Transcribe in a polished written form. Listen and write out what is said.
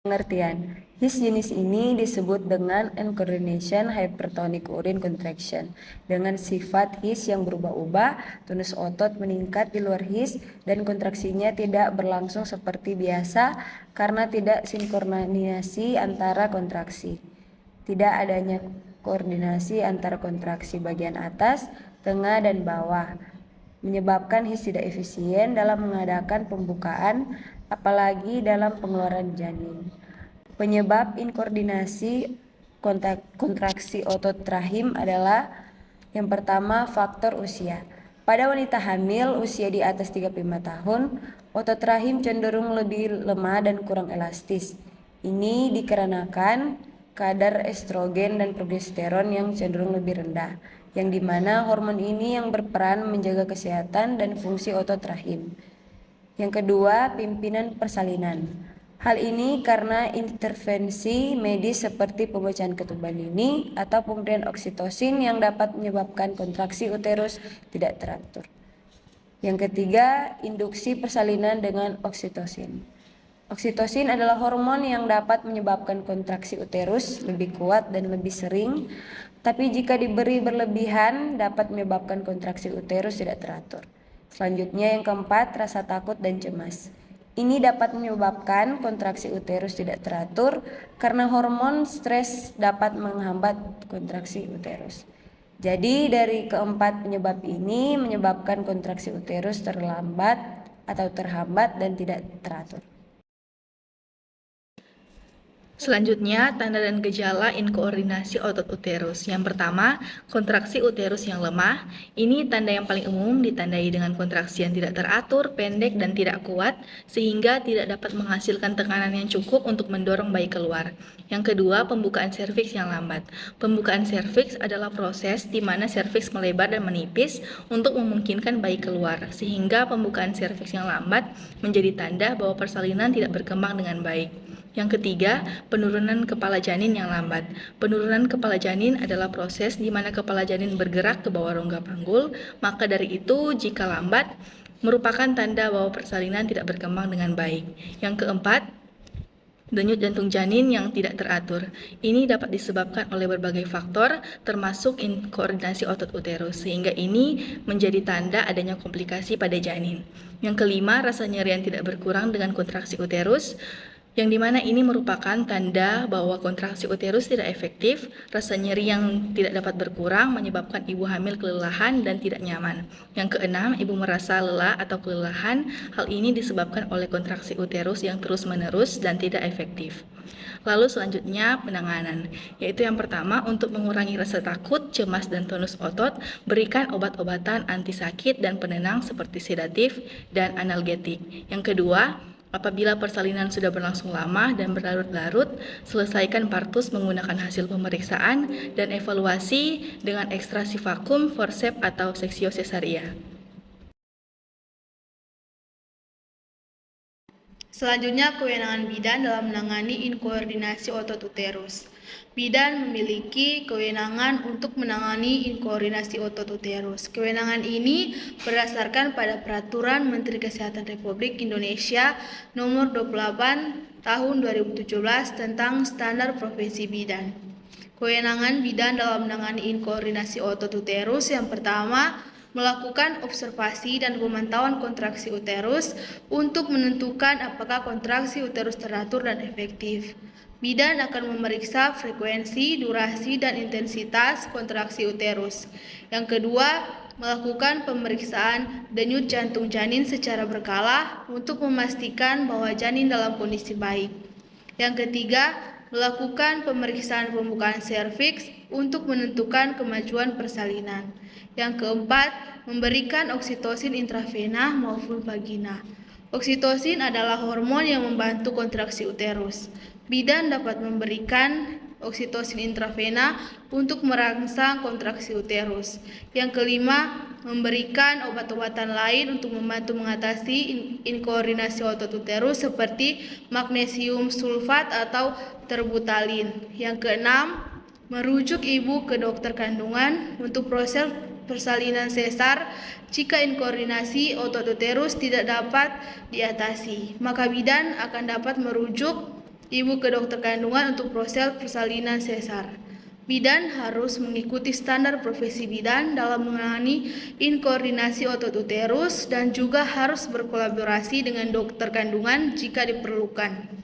Pengertian. HIS jenis ini disebut dengan Uncoordination Hypertonic Urine Contraction. Dengan sifat HIS yang berubah-ubah, tonus otot meningkat di luar HIS dan kontraksinya tidak berlangsung seperti biasa karena tidak sinkronisasi antara kontraksi. Tidak adanya koordinasi antara kontraksi bagian atas, tengah, dan bawah menyebabkan HIS tidak efisien dalam mengadakan pembukaan, apalagi dalam pengeluaran janin. Penyebab inkoordinasi kontraksi otot rahim adalah yang pertama faktor usia. Pada wanita hamil usia di atas 35 tahun, otot rahim cenderung lebih lemah dan kurang elastis. Ini dikarenakan kadar estrogen dan progesteron yang cenderung lebih rendah, yang dimana hormon ini yang berperan menjaga kesehatan dan fungsi otot rahim. Yang kedua, pimpinan persalinan. Hal ini karena intervensi medis seperti pemecahان ketuban dini atau pemberian oksitosin yang dapat menyebabkan kontraksi uterus tidak teratur. Yang ketiga, induksi persalinan dengan oksitosin. Oksitosin adalah hormon yang dapat menyebabkan kontraksi uterus lebih kuat dan lebih sering, tapi jika diberi berlebihan dapat menyebabkan kontraksi uterus tidak teratur. Selanjutnya yang keempat, rasa takut dan cemas. Ini dapat menyebabkan kontraksi uterus tidak teratur karena hormon stres dapat menghambat kontraksi uterus. Jadi dari keempat penyebab ini menyebabkan kontraksi uterus terlambat atau terhambat dan tidak teratur. Selanjutnya, tanda dan gejala inkoordinasi otot uterus. Yang pertama, kontraksi uterus yang lemah. Ini tanda yang paling umum ditandai dengan kontraksi yang tidak teratur, pendek, dan tidak kuat, sehingga tidak dapat menghasilkan tekanan yang cukup untuk mendorong bayi keluar. Yang kedua, pembukaan serviks yang lambat. Pembukaan serviks adalah proses di mana serviks melebar dan menipis untuk memungkinkan bayi keluar, sehingga pembukaan serviks yang lambat menjadi tanda bahwa persalinan tidak berkembang dengan baik. Yang ketiga, penurunan kepala janin yang lambat. Penurunan kepala janin adalah proses di mana kepala janin bergerak ke bawah rongga panggul, maka dari itu jika lambat merupakan tanda bahwa persalinan tidak berkembang dengan baik. Yang keempat, denyut jantung janin yang tidak teratur. Ini dapat disebabkan oleh berbagai faktor, termasuk inkoordinasi otot uterus, sehingga ini menjadi tanda adanya komplikasi pada janin. Yang kelima, rasa nyeri yang tidak berkurang dengan kontraksi uterus, yang dimana ini merupakan tanda bahwa kontraksi uterus tidak efektif. Rasa nyeri yang tidak dapat berkurang menyebabkan ibu hamil kelelahan dan tidak nyaman. Yang keenam, ibu merasa lelah atau kelelahan. Hal ini disebabkan oleh kontraksi uterus yang terus-menerus dan tidak efektif. Lalu selanjutnya penanganan, yaitu yang pertama untuk mengurangi rasa takut, cemas, dan tonus otot, berikan obat-obatan anti sakit dan penenang seperti sedatif dan analgetik. Yang kedua, apabila persalinan sudah berlangsung lama dan berlarut-larut, selesaikan partus menggunakan hasil pemeriksaan dan evaluasi dengan ekstrasi vakum, forceps, atau seksio cesaria. Selanjutnya, kewenangan bidan dalam menangani inkoordinasi otot uterus. Bidan memiliki kewenangan untuk menangani inkoordinasi otot uterus. Kewenangan ini berdasarkan pada Peraturan Menteri Kesehatan Republik Indonesia Nomor 28 Tahun 2017 tentang Standar Profesi Bidan. Kewenangan bidan dalam menangani inkoordinasi otot uterus yang pertama, melakukan observasi dan pemantauan kontraksi uterus untuk menentukan apakah kontraksi uterus teratur dan efektif. Bidan akan memeriksa frekuensi, durasi, dan intensitas kontraksi uterus. Yang kedua, melakukan pemeriksaan denyut jantung janin secara berkala untuk memastikan bahwa janin dalam kondisi baik. Yang ketiga, melakukan pemeriksaan pembukaan serviks untuk menentukan kemajuan persalinan. Yang keempat, memberikan oksitosin intravena maupun vagina. Oksitosin adalah hormon yang membantu kontraksi uterus. Bidan dapat memberikan oksitosin intravena untuk merangsang kontraksi uterus. Yang kelima, memberikan obat-obatan lain untuk membantu mengatasi inkoordinasi otot uterus seperti magnesium sulfat atau terbutalin. Yang keenam, merujuk ibu ke dokter kandungan untuk persalinan sesar jika inkoordinasi otot uterus tidak dapat diatasi. Maka bidan akan dapat merujuk ibu ke dokter kandungan untuk proses persalinan sesar. Bidan harus mengikuti standar profesi bidan dalam menangani inkoordinasi otot uterus dan juga harus berkolaborasi dengan dokter kandungan jika diperlukan.